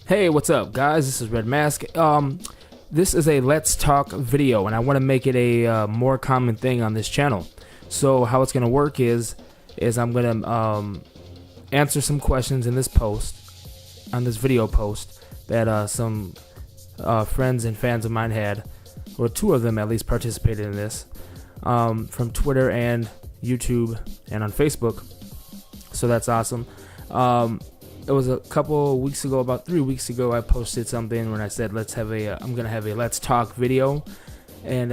Hey, what's up, guys? This is Red Mask. This is a Let's Talk video, and I want to make it a more common thing on this channel. So how it's gonna work is I'm gonna answer some questions in this post, on this video post that some friends and fans of mine had, or two of them at least participated in this, from Twitter and YouTube and on Facebook. So that's awesome. It was a couple weeks ago, about 3 weeks ago, I posted something when I said I'm gonna have a Let's Talk video, and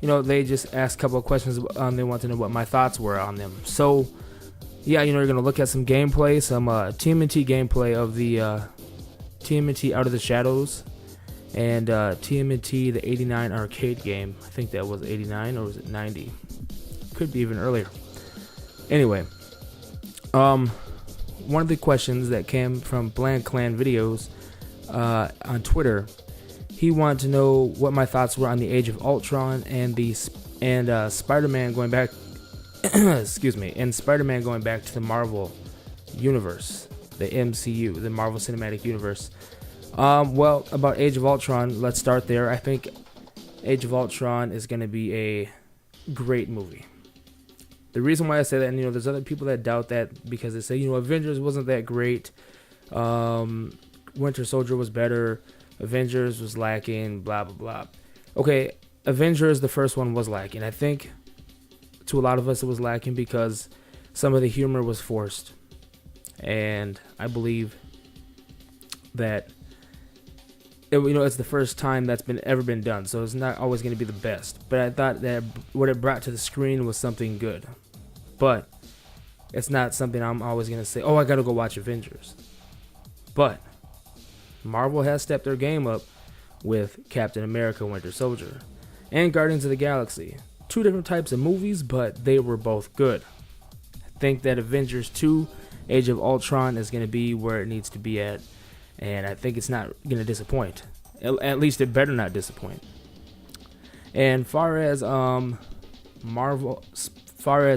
they just asked a couple of questions. They want to know what my thoughts were on them. So yeah, you're gonna look at some gameplay, some TMNT gameplay of the TMNT Out of the Shadows and TMNT the '89 arcade game. I think that was '89 or was it '90? Could be even earlier. Anyway, one of the questions that came from Bland Clan Videos on Twitter, he wanted to know what my thoughts were on the Age of Ultron and Spider-Man going back. Excuse me, and Spider-Man going back to the Marvel universe, the MCU, the Marvel Cinematic Universe. Well, about Age of Ultron, let's start there. I think Age of Ultron is going to be a great movie. The reason why I say that, and there's other people that doubt that because they say, Avengers wasn't that great. Winter Soldier was better. Avengers was lacking, blah, blah, blah. Okay, Avengers, the first one, was lacking. I think to a lot of us it was lacking because some of the humor was forced. And I believe that it's the first time that's ever been done, so it's not always going to be the best. But I thought that what it brought to the screen was something good. But it's not something I'm always going to say, oh, I got to go watch Avengers. But Marvel has stepped their game up with Captain America, Winter Soldier, and Guardians of the Galaxy. Two different types of movies, but they were both good. I think that Avengers 2, Age of Ultron, is going to be where it needs to be at. And I think it's not going to disappoint. At least it better not disappoint. And far as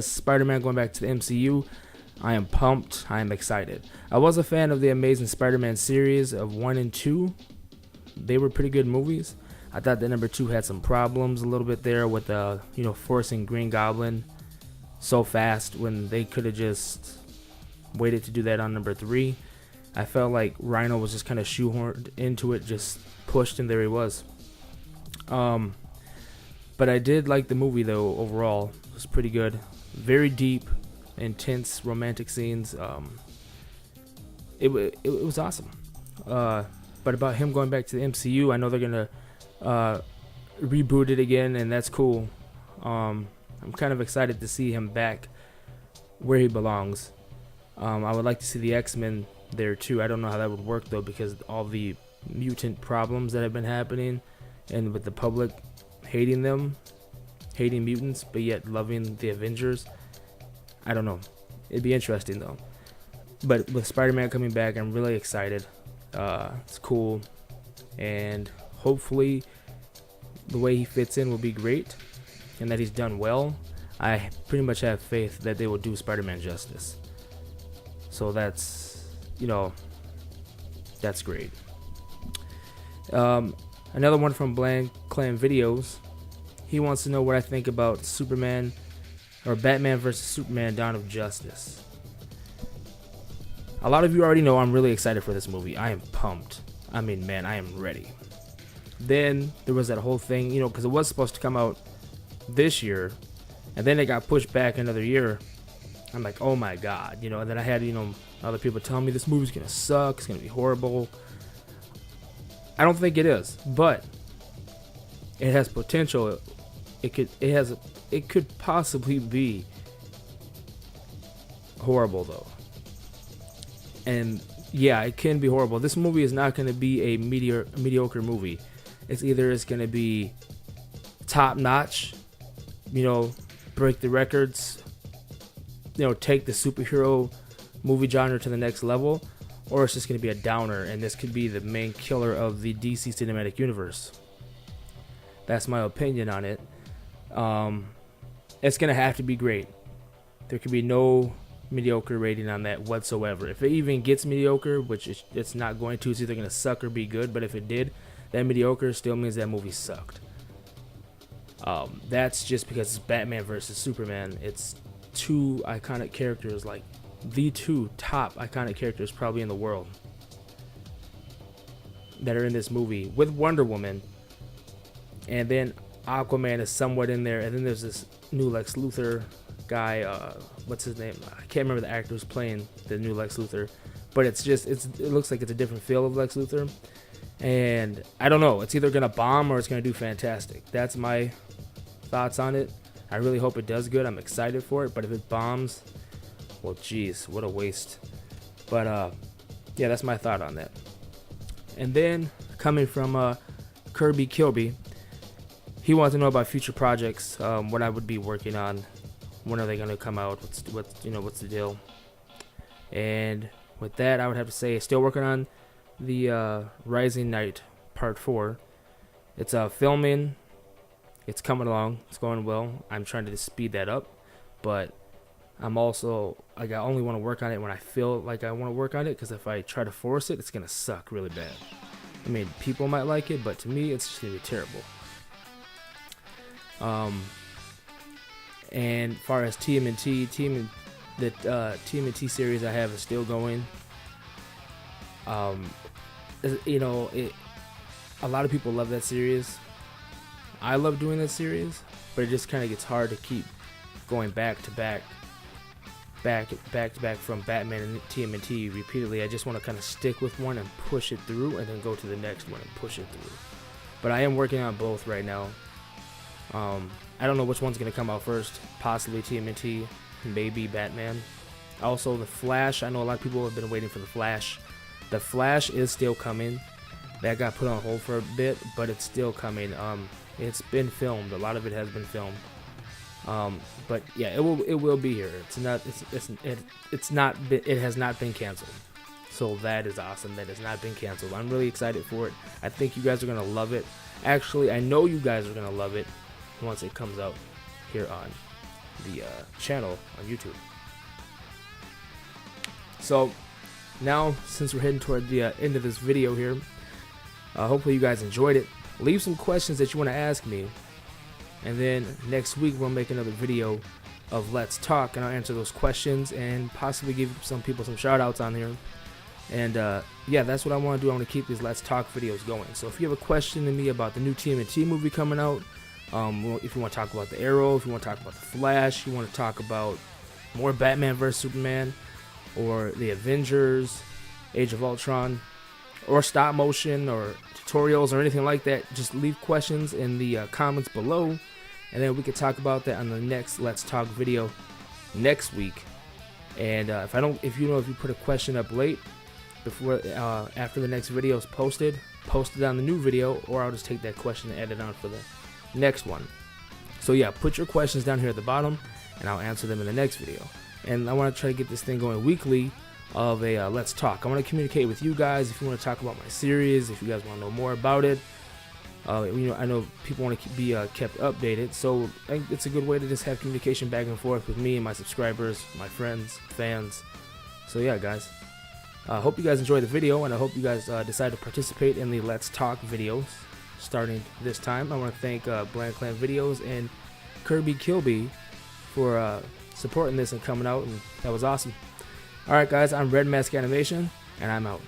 Spider-Man going back to the MCU, I am pumped. I am excited. I was a fan of the Amazing Spider-Man series of 1 and 2. They were pretty good movies. I thought that number 2 had some problems a little bit there with forcing Green Goblin so fast when they could have just waited to do that on number 3. I felt like Rhino was just kind of shoehorned into it, just pushed, and there he was. But I did like the movie, though, overall. It was pretty good. Very deep, intense, romantic scenes. It was awesome. But about him going back to the MCU, I know they're going to reboot it again, and that's cool. I'm kind of excited to see him back where he belongs. I would like to see the X-Men there too. I don't know how that would work though, because all the mutant problems that have been happening, and with the public hating mutants, but yet loving the Avengers. I don't know. It'd be interesting though. But with Spider-Man coming back, I'm really excited. It's cool, and hopefully the way he fits in will be great, and that he's done well. I pretty much have faith that they will do Spider-Man justice. So that's great. Another one from Bland Clan Videos. He wants to know what I think about Superman or Batman vs. Superman: Dawn of Justice. A lot of you already know I'm really excited for this movie. I am pumped. I mean, man, I am ready. Then there was that whole thing, because it was supposed to come out this year, and then it got pushed back another year. I'm like, oh my god, and then I had, other people telling me this movie's gonna suck, it's gonna be horrible. I don't think it is, but it has potential. It could possibly be horrible though. And yeah, it can be horrible. This movie is not gonna be a mediocre movie. It's gonna be top notch, break the records, take the superhero movie genre to the next level, or it's just going to be a downer, and this could be the main killer of the DC Cinematic Universe. That's my opinion on it. It's going to have to be great. There could be no mediocre rating on that whatsoever. If it even gets mediocre, which it's not going to, it's either going to suck or be good. But if it did, that mediocre still means that movie sucked. That's just because it's Batman versus Superman. It's two iconic characters, like the two top iconic characters probably in the world, that are in this movie, with Wonder Woman, and then Aquaman is somewhat in there, and then there's this new Lex Luthor guy. What's his name? I can't remember the actor who's playing the new Lex Luthor, but it looks like it's a different feel of Lex Luthor, and I don't know. It's either gonna bomb or it's gonna do fantastic. That's my thoughts on it. I really hope it does good. I'm excited for it, but if it bombs, well, geez, what a waste. But yeah, that's my thought on that. And then coming from Kirby Kilby, he wants to know about future projects, what I would be working on, when are they going to come out, what's the deal. And with that, I would have to say, still working on the Rising Knight Part 4. It's filming. It's coming along. It's going well. I'm trying to speed that up, but I'm also, like, I only want to work on it when I feel like I want to work on it, because if I try to force it, it's going to suck really bad. I mean, people might like it, but to me, it's just going to be terrible. And as far as TMNT series I have is still going. A lot of people love that series. I love doing that series, but it just kind of gets hard to keep going back to back from Batman and TMNT repeatedly. I just want to kind of stick with one and push it through, and then go to the next one and push it through. But I am working on both right now. I don't know which one's going to come out first. Possibly TMNT, maybe Batman. Also, The Flash. I know a lot of people have been waiting for The Flash. The Flash is still coming. That got put on hold for a bit, but it's still coming. It's been filmed. A lot of it has been filmed. But yeah, it will be here. It has not been canceled. So that is awesome. That has not been canceled. I'm really excited for it. I think you guys are gonna love it. Actually, I know you guys are gonna love it once it comes out here on the channel on YouTube. So now, since we're heading toward the end of this video here, hopefully you guys enjoyed it. Leave some questions that you want to ask me, and then next week we'll make another video of Let's Talk, and I'll answer those questions and possibly give some people some shout outs on here. And yeah, that's what I want to do. I want to keep these Let's Talk videos going. So if you have a question to me about the new TMNT movie coming out, if you want to talk about the Arrow, if you want to talk about the Flash, you want to talk about more Batman vs Superman, or the Avengers, Age of Ultron, or stop motion, or tutorials, or anything like that, just leave questions in the comments below, and then we can talk about that on the next Let's Talk video next week. And if you put a question up late before after the next video is posted, post it on the new video, or I'll just take that question and add it on for the next one. So yeah, put your questions down here at the bottom, and I'll answer them in the next video. And I want to try to get this thing going weekly of a Let's Talk. I want to communicate with you guys. If you want to talk about my series, if you guys want to know more about it, I know people want to be kept updated, so I think it's a good way to just have communication back and forth with me and my subscribers, my friends, fans. So yeah, guys, I hope you guys enjoyed the video, and I hope you guys decide to participate in the Let's Talk videos starting this time. I want to thank Bland Clan Videos and Kirby Kilby for supporting this and coming out, and that was awesome. Alright guys, I'm Red Mask Animation, and I'm out.